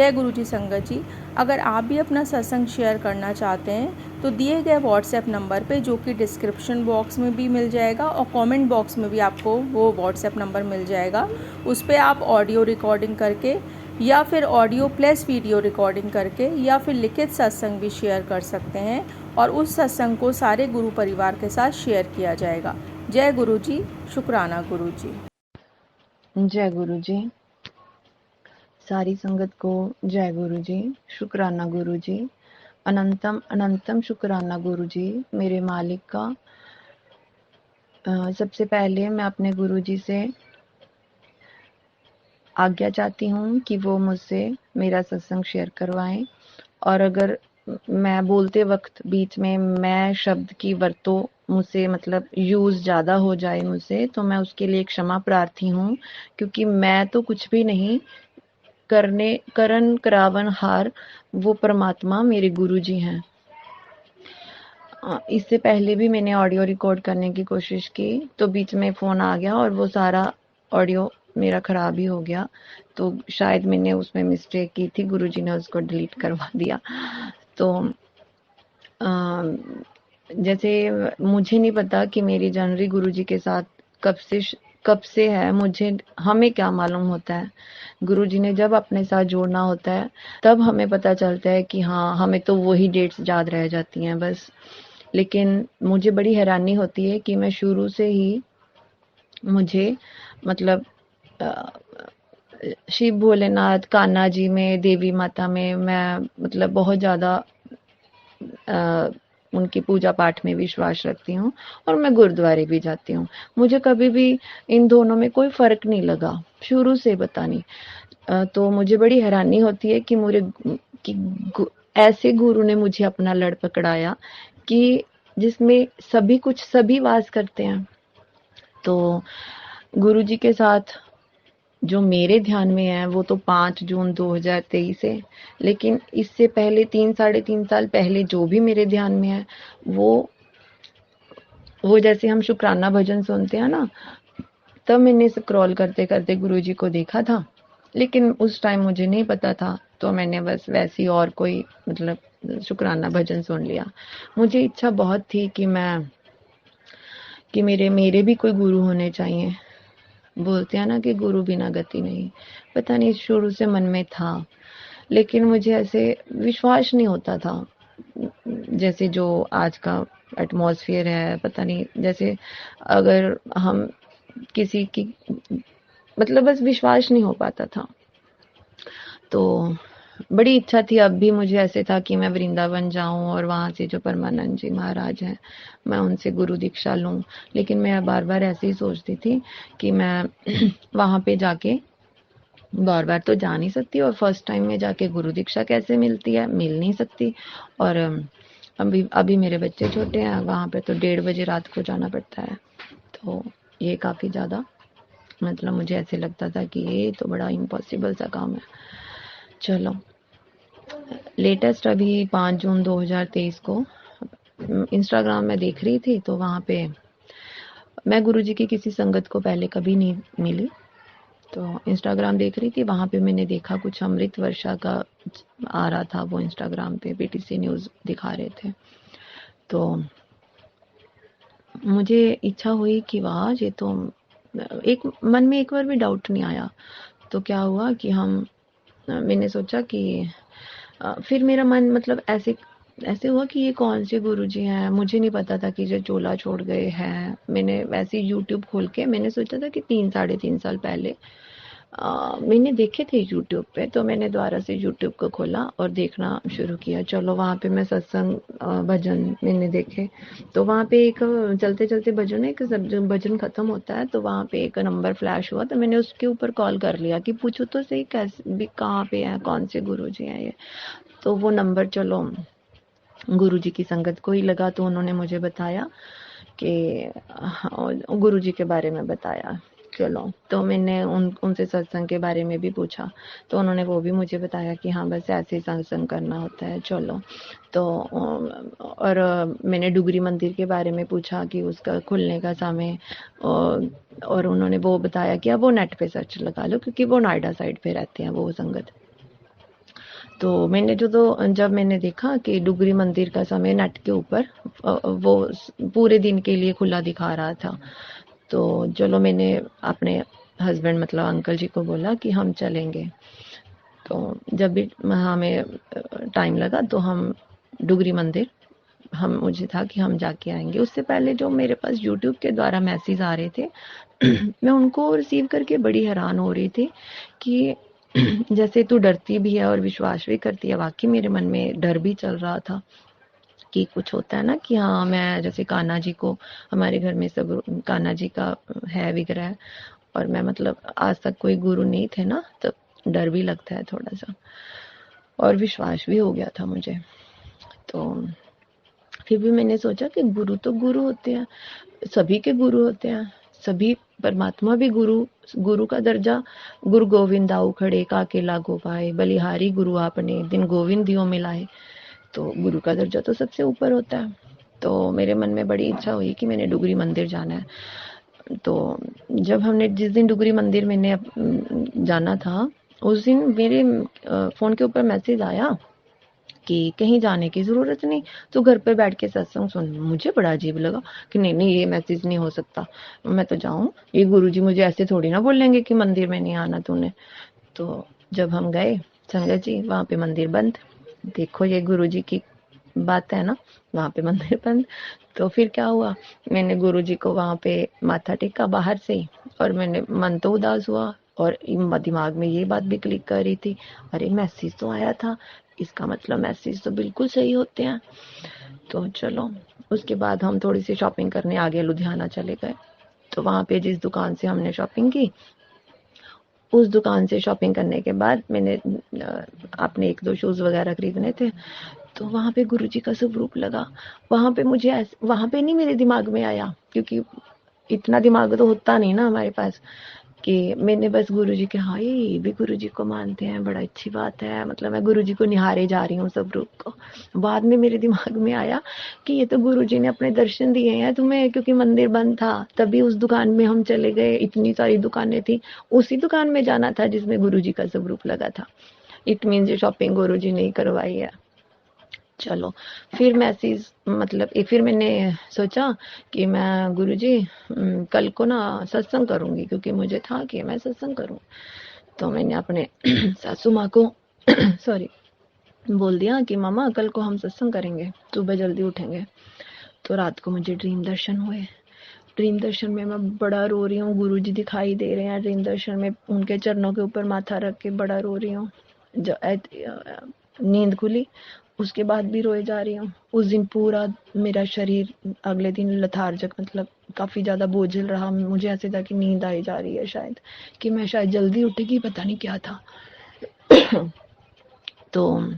जय गुरु जी संगत जी। अगर आप भी अपना सत्संग शेयर करना चाहते हैं तो दिए गए व्हाट्सएप नंबर पे, जो कि डिस्क्रिप्शन बॉक्स में भी मिल जाएगा और कमेंट बॉक्स में भी आपको वो व्हाट्सएप नंबर मिल जाएगा, उस पर आप ऑडियो रिकॉर्डिंग करके या फिर ऑडियो प्लस वीडियो रिकॉर्डिंग करके या फिर लिखित सत्संग भी शेयर कर सकते हैं और उस सत्संग को सारे गुरु परिवार के साथ शेयर किया जाएगा। जय गुरु जी, शुक्राना गुरु जी। जय गुरु जी। सारी संगत को जय गुरु जी, शुक्राना गुरु जी, अनंतम अनंतम शुक्राना गुरु जी मेरे मालिक का। सबसे पहले मैं अपने गुरु जी से आज्ञा चाहती हूँ कि वो मुझसे मेरा सत्संग शेयर करवाएं, और अगर मैं बोलते वक्त बीच में मैं शब्द की वरतों मुझसे मतलब यूज ज्यादा हो जाए मुझसे, तो मैं उसके लिए क्षमा प्रार्थी हूँ, क्योंकि मैं तो कुछ भी नहीं, करण करावन हार वो परमात्मा मेरे गुरु जी हैं। इससे पहले भी मैंने ऑडियो रिकॉर्ड करने की कोशिश की, तो बीच में फोन आ गया और वो सारा ऑडियो मेरा खराब ही हो गया। तो शायद मैंने उसमें मिस्टेक की थी, गुरुजी ने उसको डिलीट करवा दिया। तो जैसे मुझे नहीं पता कि मेरी जनरी गुरुजी के साथ कब से है, हमें क्या मालूम होता है। गुरुजी ने जब अपने साथ जोड़ना होता है तब हमें पता चलता है कि हाँ, हमें तो वही डेट्स याद रह जाती हैं बस। लेकिन मुझे बड़ी हैरानी होती है कि मैं शुरू से ही मुझे मतलब शिव भोलेनाथ, कान्हा जी में, देवी माता में मैं मतलब बहुत ज्यादा उनकी पूजा पाठ में विश्वास रखती हूँ, और मैं गुरुद्वारे भी जाती हूँ। मुझे कभी भी इन दोनों में कोई फर्क नहीं लगा शुरू से, पता नहीं। तो मुझे बड़ी हैरानी होती है कि ऐसे गुरु ने मुझे अपना लड़ पकड़ाया कि जिसमें सभी वास करते हैं। तो गुरु जी के साथ जो मेरे ध्यान में है वो तो 5 जून 2023 है, लेकिन इससे पहले 3 साढ़े 3 साल पहले जो भी मेरे ध्यान में है वो जैसे हम शुक्राना भजन सुनते हैं ना, तब मैंने स्क्रॉल करते करते गुरुजी को देखा था, लेकिन उस टाइम मुझे नहीं पता था, तो मैंने बस वैसी और कोई मतलब शुक्राना भजन सुन लिया। मुझे इच्छा बहुत थी कि मेरे भी कोई गुरु होने चाहिए। बोलते हैं ना कि गुरु बिना गति नहीं, पता नहीं शुरू से मन में था, लेकिन मुझे ऐसे विश्वास नहीं होता था। जैसे जो आज का एटमॉस्फेयर है, पता नहीं, जैसे अगर हम किसी की मतलब बस विश्वास नहीं हो पाता था। तो बड़ी इच्छा थी, अब भी मुझे ऐसे था कि मैं वृंदावन जाऊं और वहां से जो परमानंद जी महाराज हैं मैं उनसे गुरु दीक्षा लूं। लेकिन मैं बार बार ऐसे ही सोचती थी कि मैं वहां पे जाके बार बार तो जा नहीं सकती, और फर्स्ट टाइम में जाके गुरु दीक्षा कैसे मिलती है, मिल नहीं सकती। और अभी मेरे बच्चे छोटे हैं, वहां पे तो 1:30 बजे रात को जाना पड़ता है। तो ये काफी ज्यादा मतलब मुझे ऐसे लगता था कि ये तो बड़ा इम्पॉसिबल सा काम है। चलो, लेटेस्ट अभी 5 जून 2023 को इंस्टाग्राम में देख रही थी, तो वहां पे मैं गुरुजी की किसी संगत को पहले कभी नहीं मिली, तो इंस्टाग्राम देख रही थी, वहां पे मैंने देखा कुछ अमृत वर्षा का आ रहा था, वो इंस्टाग्राम पे पीटीसी न्यूज दिखा रहे थे। तो मुझे इच्छा हुई कि वाह, ये तो एक मन में एक बार भी डाउट नहीं आया। तो क्या हुआ कि मैंने सोचा कि फिर मेरा मन मतलब ऐसे हुआ कि ये कौन से गुरुजी हैं, मुझे नहीं पता था कि जो चोला छोड़ गए हैं। मैंने वैसे यूट्यूब खोल के मैंने सोचा था कि 3 साढ़े 3 साल पहले मैंने देखे थे यूट्यूब पे, तो मैंने दोबारा से यूट्यूब को खोला और देखना शुरू किया। चलो, वहाँ पे मैं सत्संग भजन मैंने देखे, तो वहाँ पे एक चलते चलते भजन है, एक भजन खत्म होता है तो वहाँ पे एक नंबर फ्लैश हुआ, तो मैंने उसके ऊपर कॉल कर लिया कि पूछो तो सही कैसे भी कहाँ पे है, कौन से गुरु जी हैं ये। तो वो नंबर चलो गुरु जी की संगत को ही लगा, तो उन्होंने मुझे बताया कि गुरु जी के बारे में बताया। चलो, तो मैंने उनसे सत्संग के बारे में भी पूछा, तो उन्होंने वो भी मुझे बताया कि हाँ बस ऐसे ही सत्संग करना होता है। चलो, तो और मैंने डुगरी मंदिर के बारे में पूछा कि उसका खुलने का समय, और उन्होंने वो बताया कि अब वो नेट पे सर्च लगा लो, क्योंकि वो नोएडा साइड पे रहते हैं वो संगत। तो मैंने जब मैंने देखा कि डुगरी मंदिर का समय नेट के ऊपर वो पूरे दिन के लिए खुला दिखा रहा था, तो चलो मैंने अपने हस्बैंड मतलब अंकल जी को बोला कि हम चलेंगे। तो जब भी हमें टाइम लगा तो हम डुगरी मंदिर मुझे था कि हम जाके आएंगे। उससे पहले जो मेरे पास यूट्यूब के द्वारा मैसेज आ रहे थे मैं उनको रिसीव करके बड़ी हैरान हो रही थी कि जैसे तू डरती भी है और विश्वास भी करती है। वाकई मेरे मन में डर भी चल रहा था कि कुछ होता है ना कि हाँ, मैं जैसे कान्हा जी को, हमारे घर में सब कान्हा जी का है विग्रह, और मैं मतलब आज तक कोई गुरु नहीं थे ना, तो डर भी लगता है थोड़ा सा और विश्वास भी हो गया था मुझे। तो फिर भी मैंने सोचा कि गुरु तो गुरु होते हैं, सभी के गुरु होते हैं, सभी परमात्मा भी गुरु का दर्जा। गुरु गोविंद दाऊ खड़े काके लागो पाए, बलिहारी गुरु आपने दिन गोविंद दियो मिलाए। तो गुरु का दर्जा तो सबसे ऊपर होता है। तो मेरे मन में बड़ी इच्छा हुई कि मैंने डुगरी मंदिर जाना है। तो जब हमने जिस दिन डुगरी मंदिर मैंने जाना था, उस दिन मेरे फ़ोन के ऊपर मैसेज आया कि कहीं जाने की ज़रूरत नहीं, तो घर पे बैठ के सत्संग सुन। मुझे बड़ा अजीब लगा कि नहीं ये मैसेज नहीं हो सकता, मैं तो जाऊँ, ये गुरुजी मुझे ऐसे थोड़ी ना बोलेंगे कि मंदिर में नहीं आना तूने। तो जब हम गए संगत जी, वहाँ पे मंदिर बंद। देखो ये गुरुजी की बात है ना, वहाँ पे मंदिर बंद। तो फिर क्या हुआ, मैंने गुरुजी को वहाँ पे माथा टेका बाहर से ही, और मैंने मन तो उदास हुआ और दिमाग में ये बात भी क्लिक कर रही थी, अरे मैसेज तो आया था, इसका मतलब मैसेज तो बिल्कुल सही होते हैं। तो चलो, उसके बाद हम थोड़ी सी शॉपिंग करने आगे लुधियाना चले गए। तो वहाँ पे जिस दुकान से हमने शॉपिंग की, उस दुकान से शॉपिंग करने के बाद मैंने अपने 1-2 शूज़ वगैरह खरीदने थे, तो वहाँ पे गुरुजी का स्वरूप लगा। वहाँ पे मुझे वहाँ पे नहीं मेरे दिमाग में आया, क्योंकि इतना दिमाग तो होता नहीं ना हमारे पास, कि मैंने बस गुरुजी के हाँ ये भी गुरुजी को मानते हैं, बड़ा अच्छी बात है, मतलब मैं गुरुजी को निहारे जा रही हूँ स्वरूप को। बाद में मेरे दिमाग में आया कि ये तो गुरुजी ने अपने दर्शन दिए हैं तुम्हें, क्योंकि मंदिर बंद था तभी उस दुकान में हम चले गए। इतनी सारी दुकानें थी, उसी दुकान में जाना था जिसमें गुरुजी का स्वरूप लगा था। इट मीन्स ये शॉपिंग गुरुजी ने ही करवाई है। चलो, फिर मैसेज मतलब फिर मैंने सोचा कि मैं गुरुजी कल को ना सत्संग करूँगी, क्योंकि मुझे था कि मैं सत्संग करूँ। तो मैंने अपने सासू माँ को सॉरी बोल दिया कि मामा कल को हम सत्संग करेंगे, सुबह जल्दी उठेंगे। तो रात को मुझे ड्रीम दर्शन हुए। ड्रीम दर्शन में मैं बड़ा रो रही हूँ, गुरुजी दिखाई दे रहे हैं ड्रीम दर्शन में, उनके चरणों के ऊपर माथा रख के बड़ा रो रही हूँ। नींद खुली, उसके बाद भी रोए जा रही हूँ। उस दिन पूरा मेरा शरीर अगले दिन लथार्जक, मतलब काफ़ी ज़्यादा बोझिल रहा। मुझे ऐसे था कि नींद आई जा रही है शायद, कि मैं शायद जल्दी उठेगी, पता नहीं क्या था। तो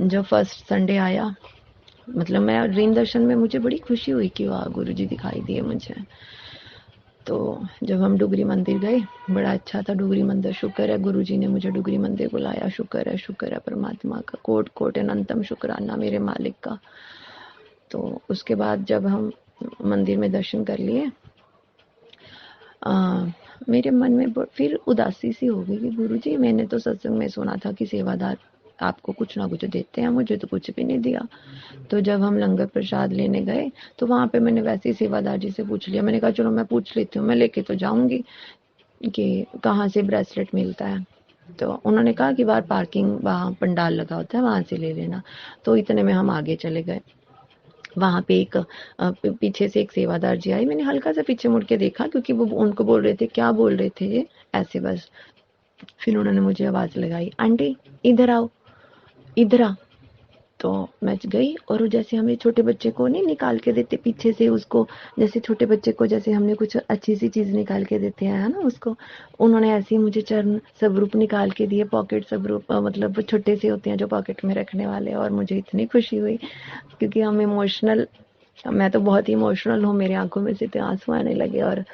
जब फर्स्ट संडे आया, मतलब मैं ड्रीम दर्शन में मुझे बड़ी खुशी हुई कि वाह गुरुजी दिखाई दिए मुझे। तो जब हम डुगरी मंदिर गए, बड़ा अच्छा था डुगरी मंदिर। शुक्र है गुरुजी ने मुझे डुगरी मंदिर बुलाया, शुक्र है परमात्मा का, कोट कोट अनंतम शुक्राना मेरे मालिक का। तो उसके बाद जब हम मंदिर में दर्शन कर लिए, मेरे मन में फिर उदासी सी हो गई कि गुरुजी मैंने तो सत्संग में सुना था कि सेवादार आपको कुछ ना कुछ देते हैं, मुझे तो कुछ भी नहीं दिया। तो जब हम लंगर प्रसाद लेने गए, तो वहाँ पे मैंने वैसे ही सेवादार जी से पूछ लिया। मैंने कहा चलो मैं पूछ लेती हूँ, मैं लेके तो जाऊँगी कि कहाँ से ब्रेसलेट मिलता है। तो उन्होंने कहा कि बाहर पार्किंग, वहाँ पंडाल लगा होता है, वहाँ से ले लेना। तो इतने में हम आगे चले गए। वहाँ पे एक पीछे से एक सेवादार जी आई। मैंने हल्का सा पीछे मुड़ के देखा, क्योंकि वो उनको बोल रहे थे, क्या बोल रहे थे ये, ऐसे बस। फिर उन्होंने मुझे आवाज़ लगाई, आंटी इधर आओ, इधर आ। तो मैं गई, और वो जैसे हमें छोटे बच्चे को नहीं निकाल के देते पीछे से उसको, जैसे छोटे बच्चे को जैसे हमने कुछ अच्छी सी चीज़ निकाल के देते हैं ना उसको, उन्होंने ऐसे ही मुझे चरण स्वरूप निकाल के दिए, पॉकेट स्वरूप, मतलब वो छोटे से होते हैं जो पॉकेट में रखने वाले। और मुझे इतनी खुशी हुई, क्योंकि हम इमोशनल, मैं तो बहुत ही इमोशनल हूँ, मेरी आंखों में से तो आंसू आने लगे। और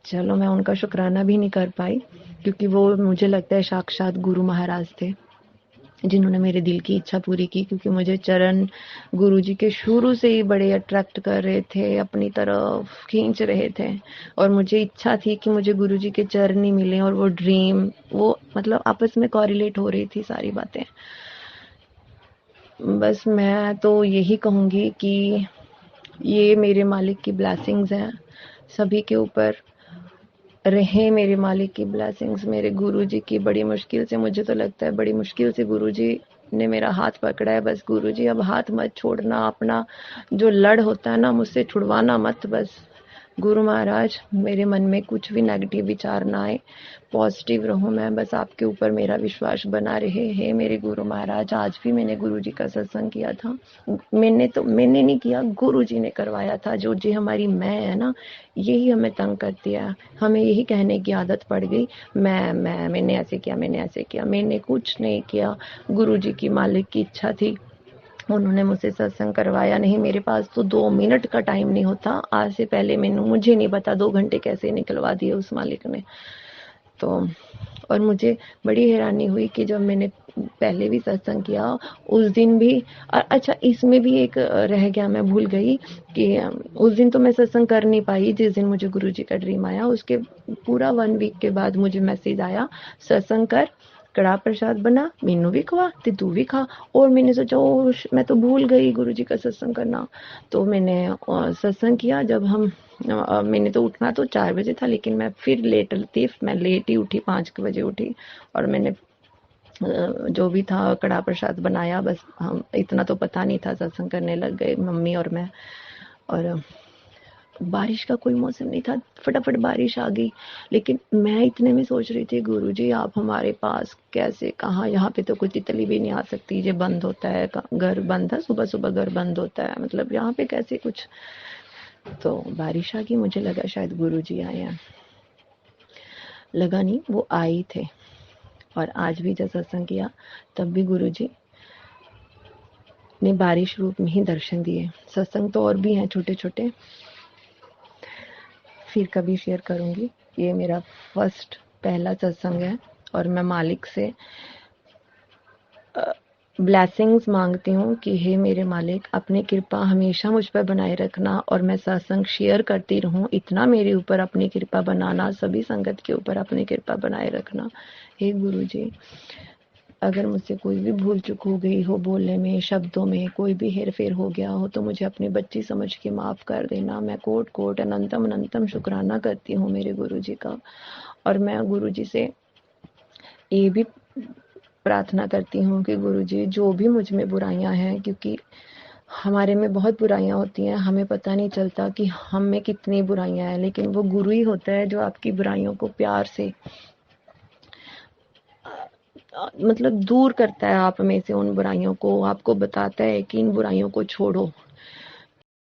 चलो मैं उनका शुक्राना भी नहीं कर पाई, क्योंकि वो मुझे लगता है साक्षात गुरु महाराज थे, जिन्होंने मेरे दिल की इच्छा पूरी की। क्योंकि मुझे चरण गुरुजी के शुरू से ही बड़े अट्रैक्ट कर रहे थे, अपनी तरफ खींच रहे थे, और मुझे इच्छा थी कि मुझे गुरुजी के चरण ही मिले। और वो ड्रीम, वो मतलब आपस में कॉरिलेट हो रही थी सारी बातें। बस मैं तो यही कहूँगी कि ये मेरे मालिक की ब्लेसिंग्स हैं, सभी के ऊपर रहे मेरे मालिक की ब्लेसिंग्स। मेरे गुरुजी की बड़ी मुश्किल से, मुझे तो लगता है बड़ी मुश्किल से गुरुजी ने मेरा हाथ पकड़ा है। बस गुरुजी अब हाथ मत छोड़ना, अपना जो लड़ होता है ना मुझसे छुड़वाना मत। बस गुरु महाराज मेरे मन में कुछ भी नेगेटिव विचार ना आए, पॉजिटिव रहूं मैं, बस आपके ऊपर मेरा विश्वास बना रहे। हे मेरे गुरु महाराज, आज भी मैंने गुरु जी का सत्संग किया था। मैंने नहीं किया, गुरु जी ने करवाया था। जो जी हमारी मैं है ना, यही हमें तंग करती है। हमें यही कहने की आदत पड़ गई, मैंने ऐसे किया, मैंने ऐसे किया। मैंने कुछ नहीं किया, गुरु जी की मालिक की इच्छा थी, उन्होंने मुझसे सत्संग करवाया। नहीं, मेरे पास तो 2 मिनट का टाइम नहीं होता। आज से पहले मुझे नहीं पता 2 घंटे कैसे निकलवा दिए उस मालिक ने। तो और मुझे बड़ी हैरानी हुई कि जब मैंने पहले भी सत्संग किया उस दिन भी, अच्छा इसमें भी एक रह गया, मैं भूल गई कि उस दिन तो मैं सत्संग कर नहीं पाई जिस दिन मुझे गुरुजी का ड्रीम आया। उसके पूरा 1 वीक के बाद मुझे मैसेज आया, सत्संग कर, कड़ा प्रसाद बना, मीनू भी खवा ते तू भी खा। और मैंने सोचा ओ मैं तो भूल गई गुरुजी का सत्संग करना। तो मैंने सत्संग किया। जब हम मैंने तो उठना तो 4 बजे था, लेकिन मैं फिर मैं लेट ही उठी, 5 बजे उठी। और मैंने जो भी था कड़ा प्रसाद बनाया। बस हम इतना तो पता नहीं था, सत्संग करने लग गए मम्मी और मैं। और बारिश का कोई मौसम नहीं था, फटाफट बारिश आ गई। लेकिन मैं इतने में सोच रही थी, गुरुजी आप हमारे पास कैसे, कहाँ, यहाँ पे तो कोई तितली भी नहीं आ सकती, ये बंद होता है, घर बंद है, सुबह सुबह घर बंद होता है, मतलब यहाँ पे कैसे कुछ। तो बारिश आ गई, मुझे लगा शायद गुरुजी आए हैं, लगा नहीं, वो आए ही थे। और आज भी जब सत्संग किया तब भी गुरुजी ने बारिश रूप में ही दर्शन दिए। सत्संग तो और भी हैं छोटे छोटे, फिर कभी शेयर करूंगी। ये मेरा पहला सत्संग है और मैं मालिक से ब्लेसिंग्स मांगती हूँ कि हे मेरे मालिक, अपनी कृपा हमेशा मुझ पर बनाए रखना और मैं सत्संग शेयर करती रहूँ। इतना मेरे ऊपर अपनी कृपा बनाना, सभी संगत के ऊपर अपनी कृपा बनाए रखना। हे गुरु जी, अगर मुझसे कोई भी भूल चूक हो गई हो, बोलने में, शब्दों में कोई भी हेर फेर हो गया हो, तो मुझे अपनी बच्ची समझ के माफ़ कर देना। मैं कोट कोट अनंतम अनंतम शुक्राना करती हूँ मेरे गुरु जी का। और मैं गुरु जी से ये भी प्रार्थना करती हूँ कि गुरुजी जो भी मुझ में बुराइयां हैं, क्योंकि हमारे में बहुत बुराइयां होती हैं, हमें पता नहीं चलता कि हम में कितनी बुराइयां हैं, लेकिन वो गुरु ही होता है जो आपकी बुराइयों को प्यार से मतलब दूर करता है आप में से उन बुराइयों को, आपको बताता है कि इन बुराइयों को छोड़ो,